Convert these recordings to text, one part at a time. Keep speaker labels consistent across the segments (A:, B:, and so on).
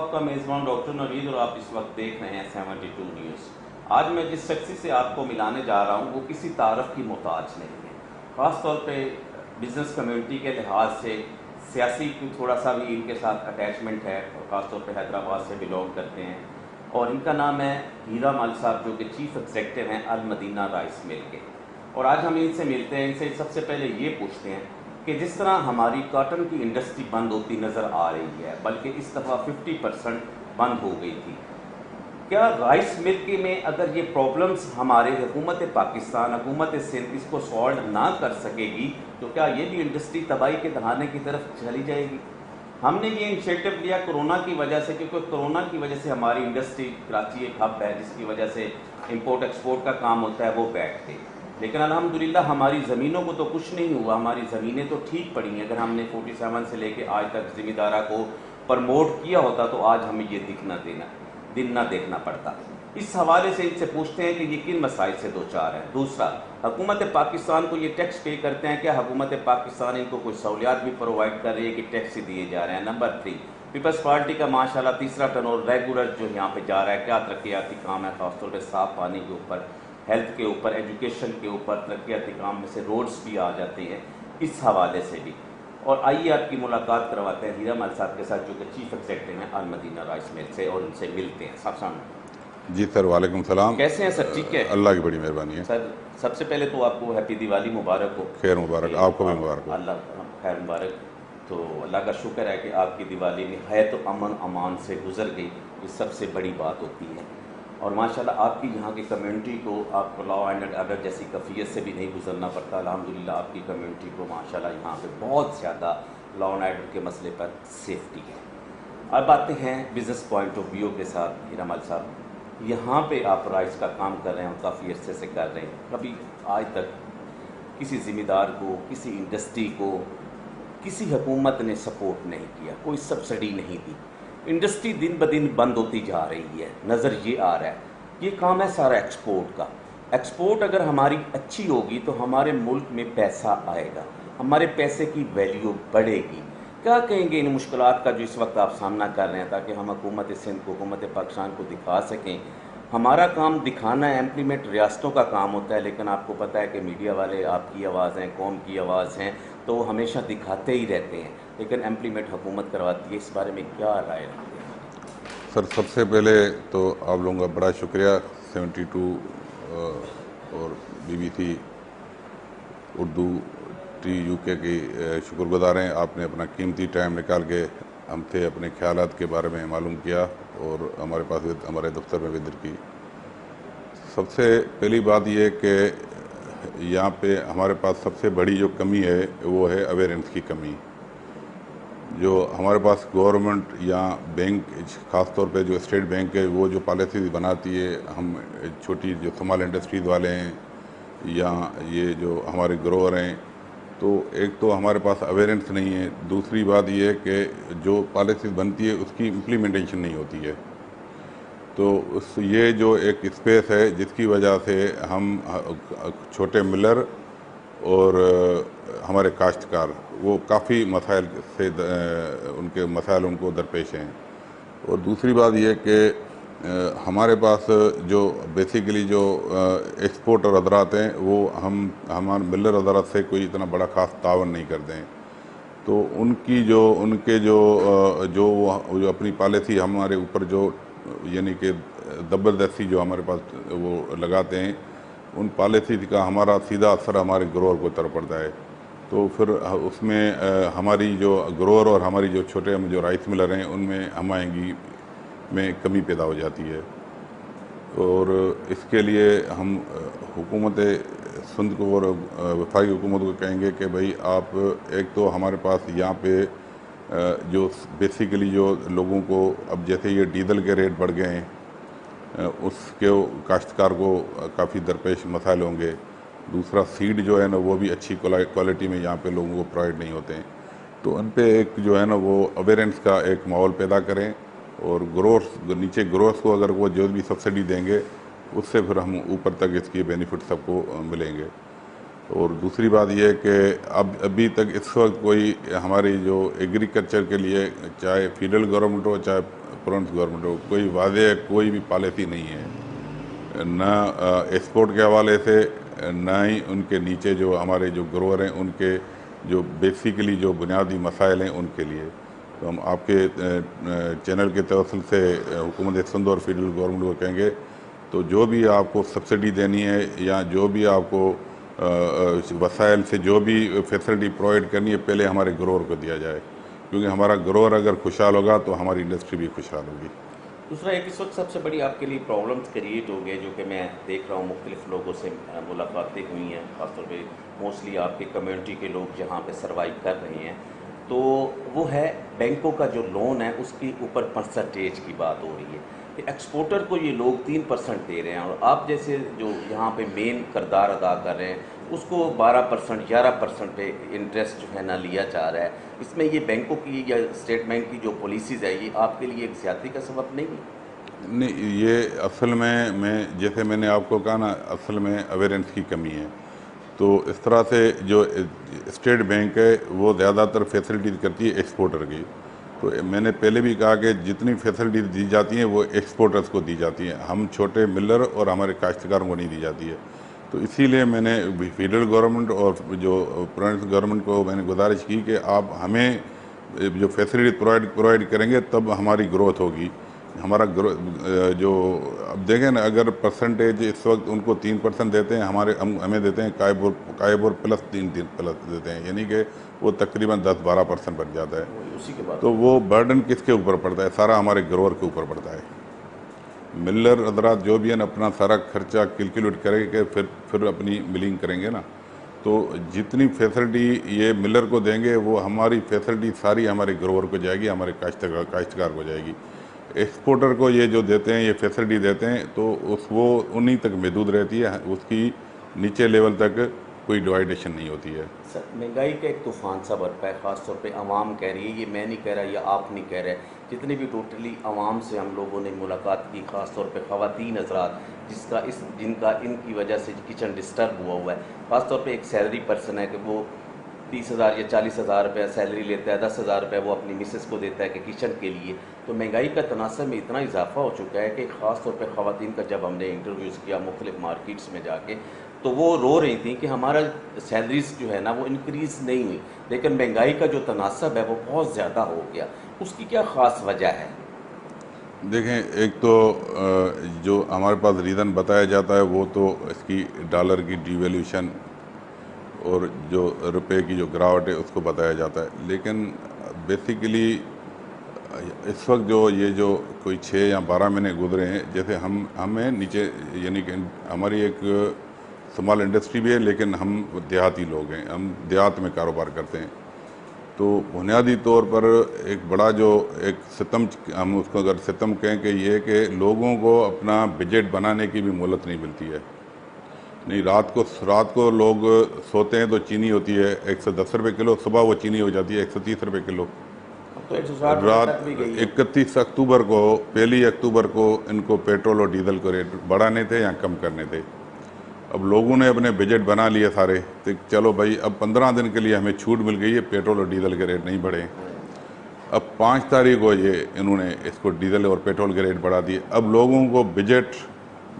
A: आपका मेज़बान डॉक्टर नवीद और आप इस वक्त देख रहे हैं 72 न्यूज़। आज मैं जिस शख्स से आपको मिलाने जा रहा हूँ वो किसी तारफ़ की मोहताज नहीं है। ख़ास तौर पे बिज़नेस कम्युनिटी के लिहाज से सियासी थोड़ा सा भी इनके साथ अटैचमेंट है और ख़ास तौर पे हैदराबाद से बिलोंग करते हैं। और इनका नाम है हीरा मल साहब, जो कि चीफ़ एग्जेक्टिव हैं अल मदीना राइस मिल के। और आज हम इनसे मिलते हैं, इनसे सबसे पहले ये पूछते हैं कि जिस तरह हमारी कॉटन की इंडस्ट्री बंद होती नज़र आ रही है, बल्कि इस दफ़ा 50% बंद हो गई थी, क्या राइस मिल में अगर ये प्रॉब्लम्स हमारे हुकूमत पाकिस्तान, हुकूमत सिंध इसको सॉल्व ना कर सकेगी तो क्या ये भी इंडस्ट्री तबाही के दहाने की तरफ चली जाएगी? हमने ये इनिशिएटिव लिया कोरोना की वजह से, क्योंकि कोरोना की वजह से हमारी इंडस्ट्री, कराची एक हब है जिसकी वजह से इंपोर्ट एक्सपोर्ट का काम होता है, वो बैठ गई। लेकिन अल्हम्दुलिल्लाह हमारी ज़मीनों को तो कुछ नहीं हुआ, हमारी ज़मीनें तो ठीक पड़ी हैं। अगर हमने 47 से लेके आज तक ज़मींदारा को प्रमोट किया होता तो आज हमें ये दिन ना देखना पड़ता। इस हवाले से इनसे पूछते हैं कि ये किन मसाइल से दो चार है। दूसरा, हुकूमत पाकिस्तान को ये टैक्स पे करते हैं, क्या हुकूमत पाकिस्तान इनको कोई सहूलियात भी प्रोवाइड कर रही है कि टैक्स ही दिए जा रहे हैं? नंबर 3, पीपल्स पार्टी का माशाल्लाह तीसरा टर्नओवर रेगुलर जो यहाँ पे जा रहा है, क्या तरक्याती काम है खासतौर पर साफ पानी के ऊपर, हेल्थ के ऊपर, एजुकेशन के ऊपर तरक्याती काम में से रोड्स भी आ जाते हैं, इस हवाले से भी। और आइए आपकी मुलाकात करवाते हैं हीरा मल साहब के साथ, जो कि चीफ एग्जेक्टिव हैं अल मदीना राइस मिल से, और उनसे मिलते हैं। साहब सामने।
B: जी सर, वालेकुम सलाम।
A: कैसे हैं सर? ठीक है,
B: अल्लाह की बड़ी मेहरबानी है
A: सर। सबसे पहले तो आपको हैप्पी दिवाली मुबारक हो।
B: खैर मुबारक, आपको भी मुबारक हो।
A: अल्लाह खैर मुबारक। तो अल्लाह का शुक्र है कि आपकी दिवाली नहायत तो अमन अमान से गुजर गई, ये सबसे बड़ी बात होती है। और माशाल्लाह आपकी यहाँ की कम्युनिटी को, आपको लॉ एंड ऑर्डर जैसी कफ़ियत से भी नहीं गुजरना पड़ता। अल्हम्दुलिल्लाह आपकी कम्युनिटी को माशाल्लाह यहाँ पे बहुत ज़्यादा लॉ एंड ऑर्डर के मसले पर सेफ्टी है। अब आते हैं बिज़नेस पॉइंट ऑफ व्यू के साथ। हीरा मल साहब, यहाँ पे आप राइस का काम कर रहे हैं और काफ़ी अर्से से कर रहे हैं, कभी आज तक किसी ज़िम्मेदार को, किसी इंडस्ट्री को, किसी हुकूमत ने सपोर्ट नहीं किया, कोई सब्सिडी नहीं दी। इंडस्ट्री दिन ब दिन बंद होती जा रही है, नज़र ये आ रहा है। ये काम है सारा एक्सपोर्ट का। एक्सपोर्ट अगर हमारी अच्छी होगी तो हमारे मुल्क में पैसा आएगा, हमारे पैसे की वैल्यू बढ़ेगी। क्या कहेंगे इन मुश्किलात का जो इस वक्त आप सामना कर रहे हैं, ताकि हम हुकूमत सिंध को, हुकूमत पाकिस्तान को दिखा सकें? हमारा काम दिखाना है, इम्प्लीमेंट रियासतों का काम होता है, लेकिन आपको पता है कि मीडिया वाले आपकी आवाज़ हैं, कौम की आवाज़ हैं, तो वो हमेशा दिखाते ही रहते हैं, लेकिन इम्प्लीमेंट हुकूमत करवाती है। इस बारे में क्या राय रखते हैं?
B: सर, सबसे पहले तो आप लोगों का बड़ा शुक्रिया। 72 और BBC उर्दू UK की शुक्रगुजार हैं। आपने अपना कीमती टाइम निकाल के हमसे अपने ख्यालात के बारे में मालूम किया और हमारे पास हमारे दफ्तर में विजिट की। सबसे पहली बात ये कि यहाँ पे हमारे पास सबसे बड़ी जो कमी है वो है अवेयरनेस की कमी। जो हमारे पास गवर्नमेंट या बैंक, ख़ास तौर पे जो स्टेट बैंक है, वो जो पॉलिसीज़ बनाती है, हम छोटी जो स्मॉल इंडस्ट्रीज़ वाले हैं या ये जो हमारे ग्रोअर हैं, तो एक तो हमारे पास अवेयरनेस नहीं है। दूसरी बात ये है कि जो पॉलिसीज़ बनती है उसकी इम्प्लीमेंटेशन नहीं होती है। तो ये जो एक स्पेस है जिसकी वजह से हम छोटे मिलर और हमारे काश्तकार वो काफ़ी मसाइल से उनके मसाइल उनको दरपेश हैं। और दूसरी बात ये कि हमारे पास जो बेसिकली जो एक्सपोर्टर हजरात हैं वो हमारे मिलर हजरात से कोई इतना बड़ा ख़ास तावन नहीं करते हैं। तो उनके जो अपनी पॉलिसी हमारे ऊपर जो यानी कि ज़बरदस्ती जो हमारे पास वो लगाते हैं, उन पॉलिसी का हमारा सीधा असर हमारे ग्रोअर को तरफ पड़ता है। तो फिर उसमें हमारी जो ग्रोअर और हमारी जो छोटे जो राइस मिलर हैं उनमें हमायंगी में कमी पैदा हो जाती है। और इसके लिए हम हुकूमत सिंध को और वफाकी हुकूमत को कहेंगे कि भाई आप एक तो हमारे पास यहाँ पे जो बेसिकली जो लोगों को अब जैसे ये डीजल के रेट बढ़ गए हैं उसके काश्तकार को काफ़ी दरपेश मसाइल होंगे। दूसरा, सीड जो है ना वो भी अच्छी क्वालिटी में यहाँ पे लोगों को प्रोवाइड नहीं होते हैं। तो उन पे एक जो है ना वो अवेयरनेस का एक माहौल पैदा करें और नीचे ग्रोअर्स को अगर वो जो भी सब्सिडी देंगे उससे फिर हम ऊपर तक इसकी बेनिफिट सबको मिलेंगे। और दूसरी बात यह है कि अब अभी तक इस वक्त कोई हमारी जो एग्रीकल्चर के लिए, चाहे फेडरल गवर्नमेंट हो चाहे प्रोविंस गवर्नमेंट हो, कोई वादे कोई भी पॉलिसी नहीं है, ना एक्सपोर्ट के हवाले से, ना ही उनके नीचे जो हमारे जो ग्रोअर हैं उनके जो बेसिकली जो बुनियादी मसाइल हैं उनके लिए। तो हम आपके चैनल के तवसल से हुकूमत सिंध और फेडरल गवर्नमेंट को कहेंगे, तो जो भी आपको सब्सिडी देनी है या जो भी आपको वसाइल से जो भी फैसिलिटी प्रोवाइड करनी है, पहले हमारे ग्रोअर को दिया जाए, क्योंकि हमारा ग्रोअर अगर खुशहाल होगा तो हमारी इंडस्ट्री भी खुशहाल होगी।
A: दूसरा एक इस वक्त सबसे बड़ी आपके लिए प्रॉब्लम्स क्रिएट हो गए, जो कि मैं देख रहा हूँ मुख्तलिफ लोगों से मुलाकातें हुई हैं, ख़ासतौर पे मोस्टली आपके कम्युनिटी के लोग जहाँ पे सर्वाइव कर रहे हैं, तो वो है बैंकों का जो लोन है उसके ऊपर परसेंटेज की बात हो रही है कि एक्सपोर्टर को ये लोग 3% दे रहे हैं और आप जैसे जो यहाँ पे मेन किरदार अदा कर रहे हैं उसको 12% 11% पे इंटरेस्ट जो है ना लिया जा रहा है। इसमें ये बैंकों की या स्टेट बैंक की जो पॉलिसीज़ है ये आपके लिए एक ज़्यादती का सबब नहीं है?
B: नहीं, ये असल में मैं जैसे मैंने आपको कहा ना, असल में अवेयरेंस की कमी है। तो इस तरह से जो स्टेट बैंक है वो ज़्यादातर फैसिलिटीज़ करती है एक्सपोर्टर की। तो मैंने पहले भी कहा कि जितनी फैसिलिटीज़ दी जाती हैं वो एक्सपोर्टर्स को दी जाती हैं, हम छोटे मिलर और हमारे काश्तकारों को नहीं दी जाती है। तो इसीलिए मैंने फेडरल गवर्नमेंट और जो प्रोविंस गवर्नमेंट को मैंने गुजारिश की कि आप हमें जो फैसिलिटी प्रोवाइड करेंगे तब हमारी ग्रोथ होगी। हमारा जो अब देखें ना, अगर परसेंटेज इस वक्त उनको 3% देते हैं, हमें देते हैं कायबोर प्लस 3 देते हैं, यानी कि वो तकरीबन 10-12% बन जाता है।
A: उसी के बाद
B: तो वो बर्डन किसके ऊपर पड़ता है? सारा हमारे ग्रोअर के ऊपर पड़ता है। मिलर हजरात जो भी है ना अपना सारा खर्चा कैलकुलेट करेंगे, फिर अपनी मिलिंग करेंगे ना। तो जितनी फैसिलिटी ये मिलर को देंगे वो हमारी फैसिलिटी सारी हमारे ग्रोअर को जाएगी, हमारे काश्तकार को जाएगी। एक्सपोर्टर को ये जो देते हैं, ये फैसिलिटी देते हैं, तो वो उन्हीं तक महदूद रहती है, उसकी नीचे लेवल तक कोई डिवाइडेशन नहीं होती है।
A: सर, महंगाई का एक तूफ़ान सा बरपा है, ख़ास तौर पे आवाम कह रही है, ये मैं नहीं कह रहा या आप नहीं कह रहे, जितने भी टोटली आवाम से हम लोगों ने मुलाकात की, ख़ास तौर पे ख़वातीन हज़रात जिनका इनकी वजह से किचन डिस्टर्ब हुआ है। ख़ास तौर पे एक सैलरी पर्सन है कि वो 30,000 या 40,000 रुपये सैलरी लेता है, 10,000 रुपये वो अपनी मिसेस को देता है कि किचन के लिए। तो महंगाई का तनासब में इतना इजाफा हो चुका है कि ख़ास तौर पे ख़वातीन का जब हमने इंटरव्यूज़ किया मुख्तलिफ मार्केट्स में जाके, तो वो रो रही थी कि हमारा सैलरीज जो है ना वो इंक्रीज़ नहीं हुई, लेकिन महंगाई का जो तनासब है वो बहुत ज़्यादा हो गया। उसकी क्या ख़ास वजह है?
B: देखें, एक तो जो हमारे पास रीज़न बताया जाता है वो तो इसकी डॉलर की डिवैल्यूशन और जो रुपए की जो गिरावट है उसको बताया जाता है, लेकिन बेसिकली इस वक्त जो कोई 6 या 12 महीने गुजरे हैं, जैसे हमें नीचे, यानी कि हमारी एक स्मॉल इंडस्ट्री भी है, लेकिन हम देहाती लोग हैं, हम देहात में कारोबार करते हैं। तो बुनियादी तौर पर एक बड़ा जो एक सितम, हम उसको अगर सितम कहें कि ये कि लोगों को अपना बजट बनाने की भी मोहलत नहीं मिलती है। नहीं, रात को लोग सोते हैं तो चीनी होती है 110 रुपये किलो, सुबह वो चीनी हो जाती है 130 रुपये किलो।
A: अब तो 160
B: रात
A: तक भी गई है।
B: 31 अक्टूबर को, 1 अक्टूबर को इनको पेट्रोल और डीजल को रेट बढ़ाने थे या कम करने थे। अब लोगों ने अपने बजट बना लिए सारे, तो चलो भाई अब 15 दिन के लिए हमें छूट मिल गई है, पेट्रोल और डीजल के रेट नहीं बढ़े। अब 5 तारीख को ये इन्होंने इसको डीजल और पेट्रोल के रेट बढ़ा दिए। अब लोगों को बजट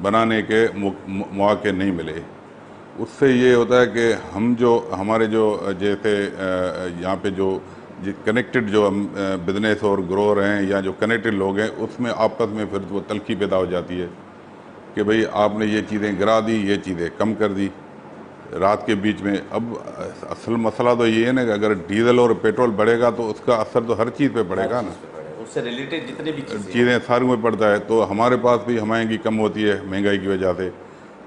B: बनाने के मौके नहीं मिले। उससे ये होता है कि हमारे जो जैसे यहाँ पे जो कनेक्टेड जो बिजनेस और ग्रोअर हैं या जो कनेक्टेड लोग हैं, उसमें आपस में फिर वो तलखी पैदा हो जाती है कि भाई आपने ये चीज़ें गिरा दी, ये चीज़ें कम कर दी रात के बीच में। अब असल मसला तो ये है ना कि अगर डीजल और पेट्रोल बढ़ेगा तो उसका असर तो हर चीज़ पे पड़ेगा ना,
A: उससे रिलेटेड जितने भी
B: चीज़ें सारी में पड़ता है। तो हमारे पास भी हमायगी कम होती है महंगाई की वजह से।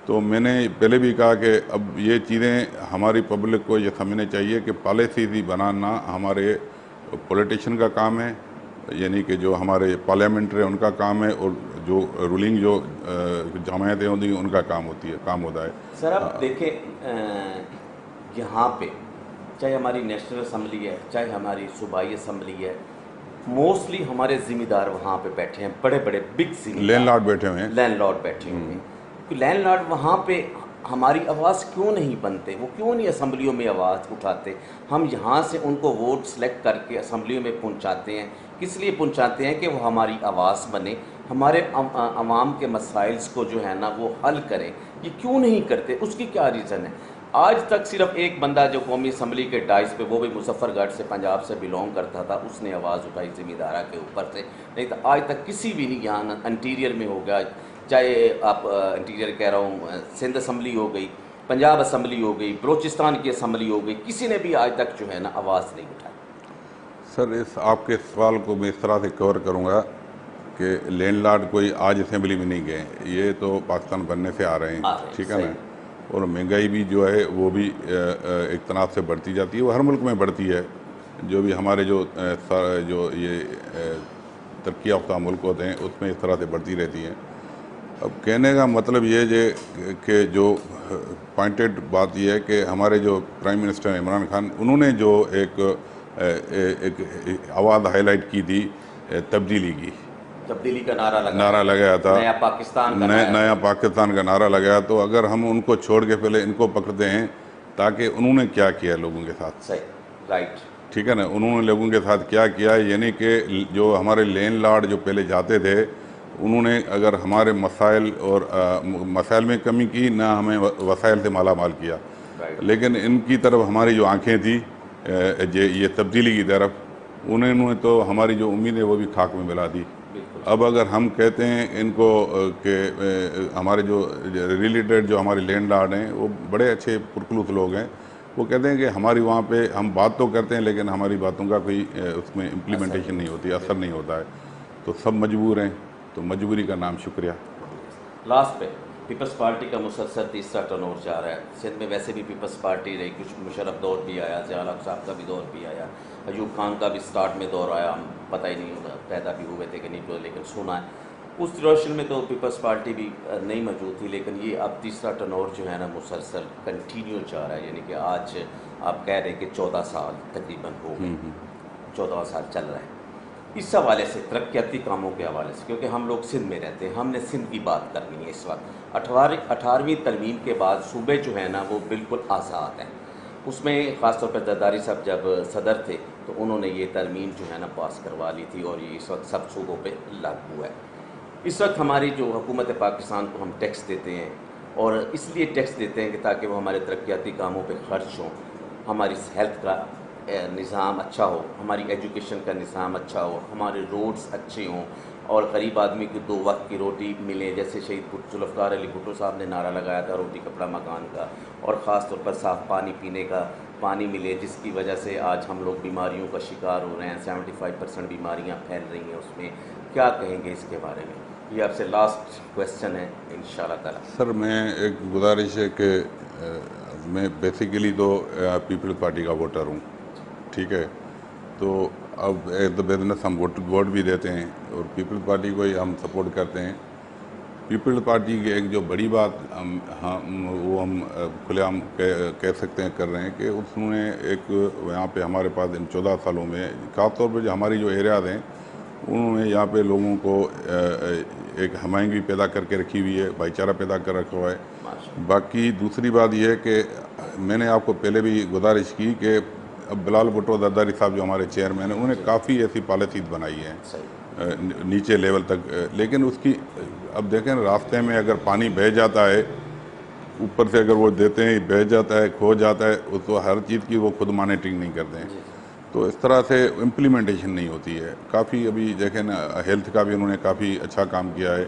B: तो मैंने पहले भी कहा कि अब ये चीज़ें हमारी पब्लिक को ये समझना चाहिए कि पॉलिसी भी बनाना हमारे पॉलिटिशियन का काम है, यानी कि जो हमारे पार्लियामेंट है उनका काम है, और जो रूलिंग जो जमायतें होती हैं उनका काम होता है।
A: सर, आप देखें यहाँ पे चाहे हमारी नेशनल असम्बली है, चाहे हमारी सूबाई असम्बली है, मोस्टली हमारे ज़िम्मेदार वहाँ पे बैठे हैं, बड़े बड़े बिग ज़िम्मेदार
B: लैंडलॉर्ड बैठे हुए हैं।
A: लैंडलॉर्ड बैठे हुए हैं। लैंडलॉर्ड वहाँ पे हमारी आवाज़ क्यों नहीं बनते, वो क्यों नहीं असम्बलियों में आवाज़ उठाते। हम यहाँ से उनको वोट सेलेक्ट करके असम्बलियों में पहुँचाते हैं, किस लिए पहुँचाते हैं कि वो हमारी आवाज़ बने, हमारे अवाम के मसाइल्स को जो है ना वो हल करें। ये क्यों नहीं करते, उसकी क्या रीज़न है। आज तक सिर्फ एक बंदा जो कौमी असम्बली के डाइस पे, वो भी मुजफ्फरगढ़ से, पंजाब से बिलोंग करता था, उसने आवाज़ उठाई ज़मींदारा के ऊपर से, नहीं तो आज तक किसी भी नहीं, यहाँ इंटीरियर में हो गया, चाहे आप इंटीरियर कह रहा हूँ, सिंध असम्बली हो गई, पंजाब असम्बली हो गई, बलोचिस्तान की असम्बली हो गई, किसी ने भी आज तक जो है ना आवाज़ नहीं उठाई।
B: सर, इस आपके सवाल को मैं इस तरह से कवर करूँगा कि लैंडलॉर्ड कोई आज असेंबली में नहीं गए, ये तो पाकिस्तान बनने से आ रहे हैं, ठीक है ना। और महंगाई भी जो है वो भी एक तनाव से बढ़ती जाती है, वो हर मुल्क में बढ़ती है। जो भी हमारे जो ये तरक्की याफ्ता मुल्क होते हैं उसमें इस तरह से बढ़ती रहती हैं। अब कहने का मतलब ये है कि जो पॉइंटेड बात यह है कि हमारे जो प्राइम मिनिस्टर इमरान खान, उन्होंने जो एक आवाज़ हाईलाइट की थी तब्दीली की,
A: तब्दीली का
B: नारा लगाया था,
A: नया पाकिस्तान का
B: नया पाकिस्तान का नारा लगाया। तो अगर हम उनको छोड़ के पहले इनको पकड़ते हैं, ताकि उन्होंने क्या किया लोगों के साथ,
A: सही, राइट,
B: ठीक है ना, उन्होंने लोगों के साथ क्या किया, यानी कि जो हमारे लैंडलॉर्ड जो पहले जाते थे, उन्होंने अगर हमारे मसाइल और मसाइल में कमी की, ना हमें वसाइल से माला माल किया। लेकिन इनकी तरफ हमारी जो आंखें थी ये तब्दीली की तरफ, उन्होंने तो हमारी जो उम्मीद है वो भी खाक में मिला दी। अब अगर हम कहते हैं इनको कि हमारे जो रिलेटेड जो हमारे लैंडलॉर्ड हैं वो बड़े अच्छे पुरखलूस लोग हैं, वो कहते हैं कि हमारी वहाँ पे हम बात तो करते हैं लेकिन हमारी बातों का कोई उसमें इम्प्लीमेंटेशन नहीं होती, असर नहीं होता है, तो सब मजबूर हैं। तो मजबूरी का नाम शुक्रिया।
A: लास्ट पे पीपल्स पार्टी का मुसलसल तीसरा टर्नओवर जा रहा है। सिंध में वैसे भी पीपल्स पार्टी रही, कुछ मुशर्रफ दौर भी आया, ज़िया साहब का भी दौर भी आया, अयूब खान का भी स्टार्ट में दौर आया, हम पता ही नहीं होगा पैदा भी हुए थे कि नहीं, लेकिन सुना है। उस रोशन में तो पीपल्स पार्टी भी नहीं मौजूद थी, लेकिन ये अब तीसरा टर्नओवर जो है ना मुसलसल कंटिन्यू जा रहा है। यानी कि आज आप कह रहे हैं कि 14 साल तकरीबन हो गए, 14 साल चल रहा है। इस हवाले से, तरक्याती कामों के हवाले से, क्योंकि हम लोग सिंध में रहते हैं, हमने सिंध की बात करनी है इस वक्त। 18वीं तरमीम के बाद सूबे जो है ना वो बिल्कुल आज़ाद हैं। उसमें ख़ास तौर पर जरदारी साहब जब सदर थे तो उन्होंने ये तरमीम जो है ना पास करवा ली थी, और ये इस वक्त सब सूबों पे लागू है। इस वक्त हमारी जो हुकूमत पाकिस्तान को हम टैक्स देते हैं, और इसलिए टैक्स देते हैं कि ताकि वो हमारे तरक्याती कामों पर खर्च हों, हमारी हेल्थ का निज़ाम अच्छा हो, हमारी एजुकेशन का निज़ाम अच्छा हो, हमारे रोड्स अच्छे हों, और गरीब आदमी को 2 वक्त की रोटी मिले। जैसे शहीद जुल्फ़िकार अली भुट्टो साहब ने नारा लगाया था रोटी कपड़ा मकान का, और ख़ास तौर पर साफ़ पानी पीने का पानी मिले, जिसकी वजह से आज हम लोग बीमारियों का शिकार हो रहे हैं। 75% बीमारियाँ फैल रही हैं उसमें। क्या कहेंगे इसके बारे में? ये आपसे लास्ट क्वेश्चन है इंशाल्लाह ताला।
B: सर, मैं एक गुजारिश है कि मैं बेसिकली तो पीपल्स पार्टी का वोटर हूँ, ठीक है। तो अब एज द बिजनेस हम वोट भी देते हैं और पीपल्स पार्टी को ही हम सपोर्ट करते हैं। पीपल्स पार्टी की एक जो बड़ी बात हम खुलेआम कह सकते हैं कर रहे हैं कि उसने एक यहाँ पे हमारे पास इन 14 सालों में ख़ासतौर पर जो हमारी जो एरियाज़ हैं उन्होंने यहाँ पे लोगों को एक हमायंगी पैदा करके रखी हुई है, भाईचारा पैदा कर रखा हुआ है। बाकी दूसरी बात यह है कि मैंने आपको पहले भी गुजारिश की कि अब बिलाल भुट्टो जरदारी साहब जो हमारे चेयरमैन हैं, उन्होंने काफ़ी ऐसी पॉलिसीज़ बनाई हैं नीचे लेवल तक, लेकिन उसकी अब देखें रास्ते में अगर पानी बह जाता है, ऊपर से अगर वो देते हैं बह जाता है, खो जाता है, उसको हर चीज़ की वो खुद मॉनिटरिंग नहीं करते हैं, तो इस तरह से इम्प्लीमेंटेशन नहीं होती है। काफ़ी अभी देखें ना, हेल्थ का भी उन्होंने काफ़ी अच्छा काम किया है,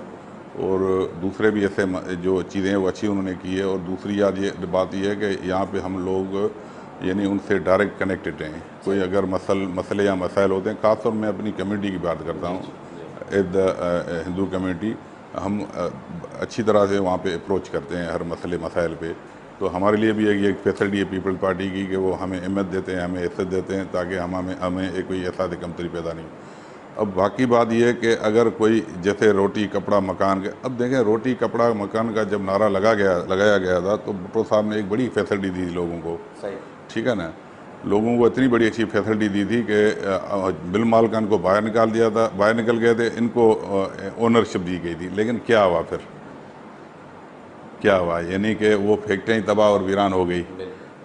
B: और दूसरे भी ऐसे जो चीज़ें हैं वो अच्छी उन्होंने की है। और दूसरी बात यह है कि यहाँ पे हम लोग यानी उनसे डायरेक्ट कनेक्टेड हैं। कोई अगर मसले या मसाइल होते हैं, ख़ासतौर मैं अपनी कम्युनिटी की बात करता हूँ, एज द हिंदू कम्युनिटी, हम अच्छी तरह से वहाँ पे अप्रोच करते हैं हर मसले मसाइल पे। तो हमारे लिए भी एक फैसिलिटी है पीपल्स पार्टी की कि वो हमें अहमियत देते हैं, हमें इज्जत देते हैं, ताकि हमें एक कोई ऐसा कमतरी पैदा नहीं। अब बाकी बात यह है कि अगर कोई जैसे रोटी कपड़ा मकान के, अब देखें रोटी कपड़ा मकान का जब नारा लगाया गया था तो भुट्टो साहब ने एक बड़ी फैसिलिटी दी लोगों को, ठीक है ना। लोगों को इतनी बड़ी अच्छी फैसिलिटी दी थी कि बिल मालकान को बाहर निकल गए थे, इनको ओनरशिप दी गई थी। लेकिन क्या हुआ फिर? क्या हुआ, यानी कि वो फैक्ट्री तबाह और वीरान हो गई।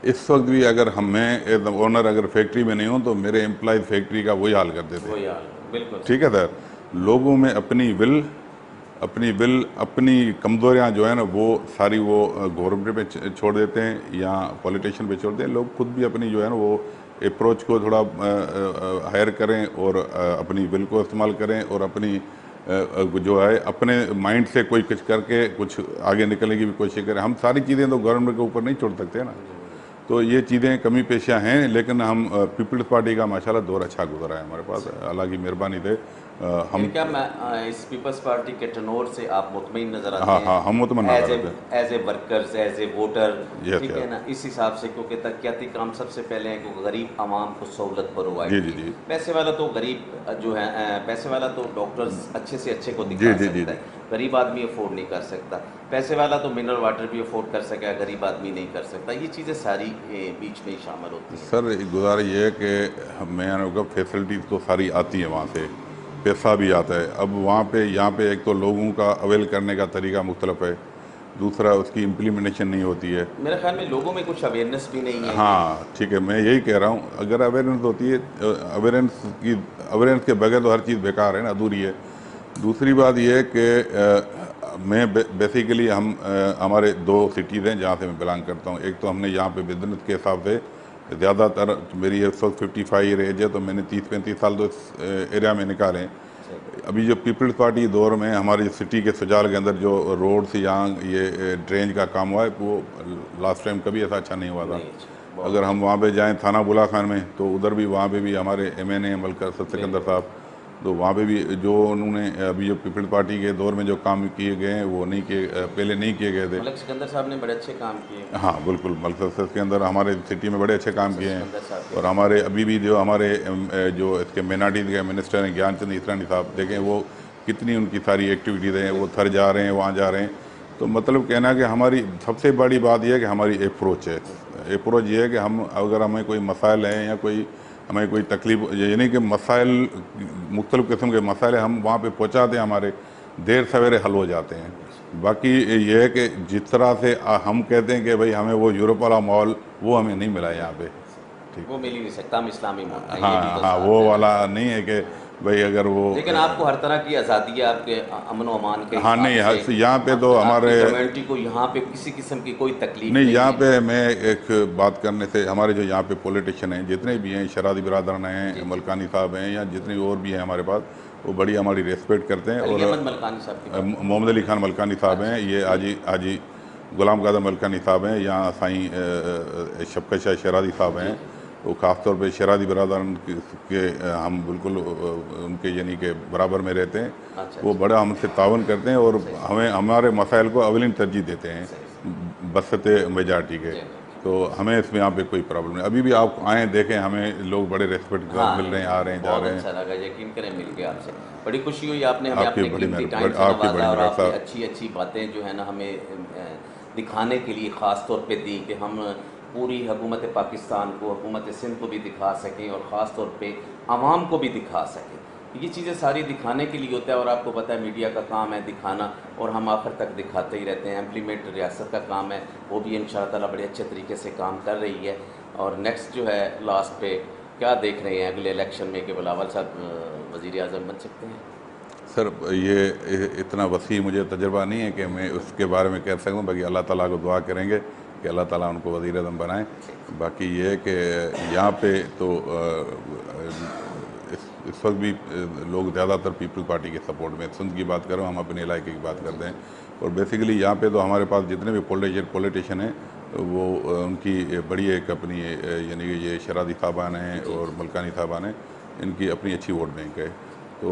B: इस वक्त भी अगर मैं ओनर अगर फैक्ट्री में नहीं हूँ तो मेरे एम्प्लॉयज़ फैक्ट्री का वही हाल करते थे।
A: वही हाल, बिल्कुल
B: ठीक है सर, लोगों में अपनी कमज़ोरियाँ जो है ना वो सारी वो गवर्नमेंट पे छोड़ देते हैं या पॉलिटिशियन पे छोड़ देते हैं। लोग खुद भी अपनी जो है ना वो अप्रोच को थोड़ा हायर करें और अपनी विल को इस्तेमाल करें और अपनी जो है अपने माइंड से कोई कुछ करके कुछ आगे निकलने की भी कोशिश करें। हम सारी चीज़ें तो गवर्नमेंट के ऊपर नहीं छोड़ सकते ना। तो ये चीज़ें कमी पेशियाँ हैं, लेकिन हम पीपल्स पार्टी का माशाल्लाह दौर अच्छा गुजरा है हमारे पास, अल्लाह की मेहरबानी से हम।
A: क्या मैं इस पीपल्स पार्टी के टर्नोवर से आप मुतमईन नज़र आते
B: हाँ
A: हैं?
B: हाँ, हम मुतमईन नज़र आते हैं।
A: As a workers, as a voter,
B: yes
A: ठीक है
B: यस।
A: ना? इस हिसाब से, क्योंकि तरक्याती काम सबसे पहले है कि गरीब आवाम को सहूलत प्रोवाइड
B: जी जी
A: की।
B: जी
A: पैसे वाला तो गरीब जो है पैसे वाला तो डॉक्टर्स अच्छे से अच्छे को
B: जी
A: दिखा
B: जी जी
A: सकता
B: जी।
A: है, गरीब आदमी अफोर्ड नहीं कर सकता। पैसे वाला तो मिनरल वाटर भी अफोर्ड कर सकेगा, गरीब आदमी नहीं कर सकता। ये चीज़ें सारी बीच में ही शामिल होती हैं।
B: सर गुजारिश ये है कि मैं फैसिलिटीज़ तो सारी आती है वहाँ से, पैसा भी आता है। अब वहाँ पे यहाँ पे एक तो लोगों का अवेल करने का तरीका मुख्तलिफ है, दूसरा उसकी इम्प्लीमेंटेशन नहीं होती है।
A: मेरे ख्याल में लोगों में कुछ अवेयरनेस भी नहीं है ये।
B: हाँ ठीक है, मैं यही कह रहा हूँ, अगर अवेयरनेस होती है, अवेयरनेस के बगैर तो हर चीज़ बेकार है ना, अधूरी है। दूसरी बात यह है कि मैं बेसिकली हमारे दो सिटीज़ हैं जहाँ से मैं बिलोंग करता हूँ। एक तो हमने यहाँ पे बिजनेस के हिसाब से ज़्यादातर, मेरी 155 ईयर एज है, तो मैंने 30-35 साल तो इस एरिया में निकाले हैं। अभी जो पीपल्स पार्टी दौर में हमारी सिटी के सुजाल के अंदर जो रोड्स यहाँ ये ड्रेन का काम हुआ है, वो लास्ट टाइम कभी ऐसा अच्छा नहीं हुआ था।
A: नहीं, अच्छा, बहुत
B: अगर हम वहाँ पे जाएं थाना बुला खान में, तो उधर भी वहाँ पे भी हमारे MNA मलका सिकंदर साहब, तो वहाँ पे भी जो उन्होंने अभी जो पीपल्स पार्टी के दौर में जो काम किए गए हैं वो नहीं किए, पहले नहीं किए गए थे।
A: मलक सिकंदर साहब ने बड़े अच्छे काम किए।
B: हाँ बिल्कुल, मलका के अंदर हमारे सिटी में बड़े अच्छे काम किए हैं।
A: सिकंदर साहब
B: और
A: के
B: हमारे अभी भी जो हमारे जो इसके माइनॉरिटीज़ के मिनिस्टर हैं ज्ञानचंद ईसरानी साहब, देखें वो कितनी उनकी सारी एक्टिविटीज़ हैं, वो थर जा रहे हैं, वहाँ जा रहे हैं। तो मतलब कहना कि हमारी सबसे बड़ी बात यह है कि हमारी अप्रोच है। अप्रोच ये है कि हम अगर हमें कोई मसाइल हैं या हमें कोई तकलीफ, यानी कि मसाइल मुख्तलिफ़ किस्म के मसाइल हम वहाँ पे पहुँचाते हैं, हमारे देर सवेरे हल हो जाते हैं। बाकी ये है कि जिस तरह से हम कहते हैं कि भाई हमें वो यूरोप वाला माहौल, वो हमें नहीं मिला यहाँ पे। ठीक,
A: वो मिल ही नहीं सकता, हम इस्लामी मुल्क हैं, ये भी
B: हाँ
A: तो
B: हाँ,
A: साथ
B: वो
A: है।
B: वाला नहीं है कि भाई अगर वो
A: लेकिन आपको हर तरह की आज़ादी है, आपके अमन व अमान के
B: हाँ
A: हिसाब
B: नहीं,
A: से।
B: यहाँ पे तो हमारे
A: आपकी कम्युनिटी को यहाँ पे किसी किस्म की कोई तकलीफ
B: नहीं,
A: नहीं
B: यहाँ
A: है।
B: पे मैं एक बात करने से, हमारे जो यहाँ पे पॉलिटिशियन हैं जितने भी हैं, शरादी बिरादरान हैं, मलकानी साहब हैं या जितने और भी हैं हमारे पास, वो बड़ी हमारी रेस्पेक्ट करते हैं।
A: अली
B: और
A: अहमद मलकानी साहब की बात।
B: मोहम्मद अली खान मलकानी साहब हैं, ये हाजी गुलाम कादर मलकानी साहब हैं, यहाँ साईं शफकत शाह शरादी साहब हैं। वो ख़ास तौर पे शरादी बिरादरान के हम बिल्कुल उनके यानी के बराबर में रहते हैं।
A: अच्छा,
B: वो बड़ा हमसे तावन करते हैं और हमें हमारे मसाइल को अवलिन तरजीह देते हैं बसते मेजॉरिटी के। तो हमें इसमें यहाँ पे कोई प्रॉब्लम नहीं। अभी भी आप आएँ देखें, हमें लोग बड़े रेस्पेक्ट के साथ मिल रहे हैं, आ रहे हैं, जा
A: बहुत
B: रहे हैं।
A: अच्छा लगा, यकीन करें मिल के आपसे। बड़ी खुशी हुई, आपने हमें
B: आपकी
A: अपने
B: बड़ी
A: कीमती
B: मेहरबानी,
A: टाइम से
B: आपकी बड़ी
A: नवाजा और
B: मेहरबानी
A: आपने
B: साहब।
A: अच्छी अच्छी बातें जो है ना हमें दिखाने के लिए ख़ास तौर पे दी कि हम पूरी हुकूमत पाकिस्तान को, हुकूमत सिंध को भी दिखा सकें और ख़ास तौर पे आवाम को भी दिखा सकें। ये चीज़ें सारी दिखाने के लिए होता है और आपको पता है मीडिया का काम है दिखाना, और हम आखिर तक दिखाते ही रहते हैं। इम्प्लीमेंट रियासत का काम है, वो भी इंशाअल्लाह ताला बड़े अच्छे तरीके से काम कर रही है। और नेक्स्ट जो है लास्ट पे क्या देख रहे हैं अगले इलेक्शन में कि बिलावल साहब वज़ीर आज़म बन सकते हैं?
B: सर ये इतना वसी मुझे तजर्बा नहीं है कि मैं उसके बारे में कह सकूँ, बाकी अल्लाह ताला को दुआ करेंगे कि अल्लाह ताला उनको वज़ीर आज़म बनाए। बाकी ये है कि यहाँ पे तो इस वक्त भी लोग ज़्यादातर पीपल्स पार्टी के सपोर्ट में, सिंध की बात करूँ, हम अपने इलाके की बात करते हैं। और बेसिकली यहाँ पे तो हमारे पास जितने भी पॉलिटिशियन हैं वो उनकी बड़ी एक अपनी यानी कि ये शरादी साहबान हैं और मलकानी साहबान हैं, इनकी अपनी अच्छी वोट बैंक है। तो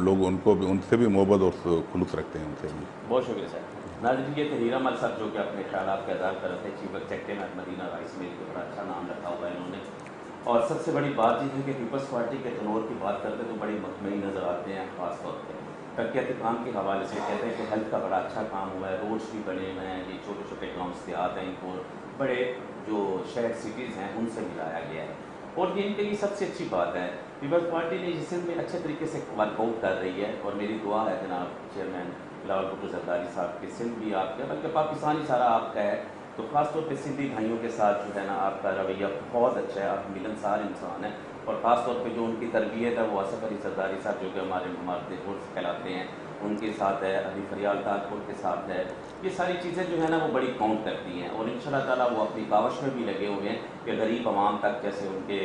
B: लोग उनको भी, उनसे भी मोहब्बत और खुलूस रखते हैं उनसे भी।
A: बहुत शुक्रिया सर। नाज़रीन, ये हीरा मल साहब जो कि अपने ख्यालात का इज़हार कर रहे थे, chief executive Madina rice mill के, बड़ा अच्छा नाम रखा हुआ है इन्होंने। और सबसे बड़ी बात ये है कि पीपल्स पार्टी के तनोर की बात करते तो बड़ी मुतमईन नज़र आते हैं। ख़ास तौर पर तरक्याती काम के हवाले से कहते हैं कि हेल्थ का बड़ा अच्छा काम हुआ है, रोड्स भी बने हुए हैं, ये छोटे छोटे गाँव देहात हैं, इनको बड़े जो शहर सिटीज़ हैं उनसे मिलाया गया है। और ये इनके लिए सबसे अच्छी बात है, पीपल्स पार्टी ने सिंध में अच्छे तरीके से वर्कआउट कर रही है। और मेरी दुआ है जनाब चेयरमैन बिलावल भुट्टो जरदारी साहब के, सिंध भी आपका, बल्कि पाकिस्तान ही सारा आपका है। तो ख़ासतौर पे सिंधी भाइयों के साथ जो है ना आपका रवैया बहुत अच्छा है, आप मिलनसार इंसान हैं। और ख़ासतौर पे जो उनकी तरबियत है वो असफ़ अली जरदारी साहब जो कि हमारे हमारे कहलाते हैं, उनके साथ है, अली फरियाल ताजपुर के साथ है। ये सारी चीज़ें जो है ना वो बड़ी काउंट करती हैं और इंशाल्लाह ताला वो अपनी कावश में भी लगे हुए हैं कि गरीब आवाम तक, जैसे उनके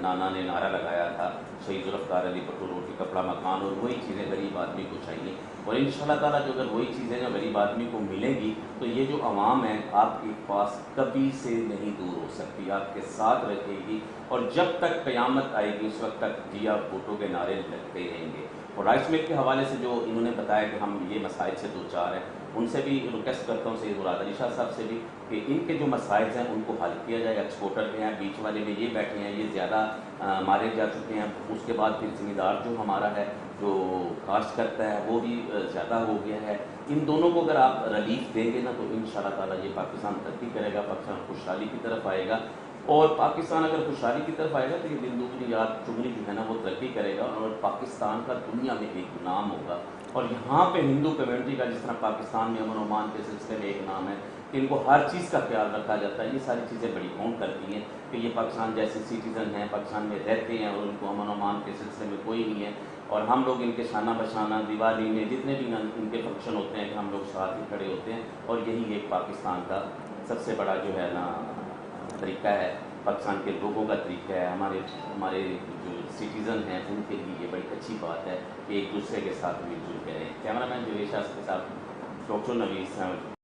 A: नाना ने नारा लगाया था, शहीद जुल्फ़िकार अली भुट्टो, रोटी कपड़ा मकान, और वही चीज़ें गरीब आदमी को चाहिए। और इंशाल्लाह ताला जो अगर वही चीज़ें जो गरीब आदमी को मिलेंगी तो ये जो आवाम है आपके पास कभी से नहीं दूर हो सकती, आपके साथ रहेगी। और जब तक क़यामत आएगी उस वक्त तक जिया भुट्टो के नारे लगते रहेंगे। और राइस मिल के हवाले से जो इन्होंने बताया कि हम ये मसाइल से दो चार हैं, उनसे भी रिक्वेस्ट करता हूँ, सैयद मुराद अली शाह साहब से भी, कि इनके जो मसाइल हैं उनको हल किया जाए। एक्सपोर्टर में हैं, बीच वाले में ये बैठे हैं, ये ज़्यादा मारे जा चुके हैं। उसके बाद फिर ज़मींदार जो हमारा है, जो काश्त करता है, वो भी ज़्यादा हो गया है। इन दोनों को अगर आप रिलीफ देंगे ना तो इंशाल्लाह ताला ये पाकिस्तान तरक्की करेगा, पाकिस्तान खुशहाली की तरफ आएगा। और पाकिस्तान अगर खुशहाली की तरफ आएगा तो ये दिन दुगनी रात चुगनी जो है ना वो तरक्की करेगा और पाकिस्तान का दुनिया में एक नाम होगा। और यहाँ पे हिंदू कम्युनिटी का जिस तरह पाकिस्तान में अमन ओमान के सिलसिले में एक नाम है कि इनको हर चीज़ का ख्याल रखा जाता है, ये सारी चीज़ें बड़ी काउंट करती हैं कि ये पाकिस्तान जैसे सिटीज़न हैं, पाकिस्तान में रहते हैं और उनको अमन ओमान के सिलसिले में कोई नहीं है। और हम लोग इनके शाना बशाना दिवाली में जितने भी इनके फंक्शन होते हैं कि हम लोग साथ ही खड़े होते हैं। और यही एक पाकिस्तान का सबसे बड़ा जो है ना तरीका है, पाकिस्तान के लोगों का तरीका है, हमारे हमारे जो सिटीज़न हैं उनके लिए ये बड़ी अच्छी बात है कि एक दूसरे के साथ मिलजुल के रहें। कैमरामैन जुवेश के साथ डॉक्टर नवीस।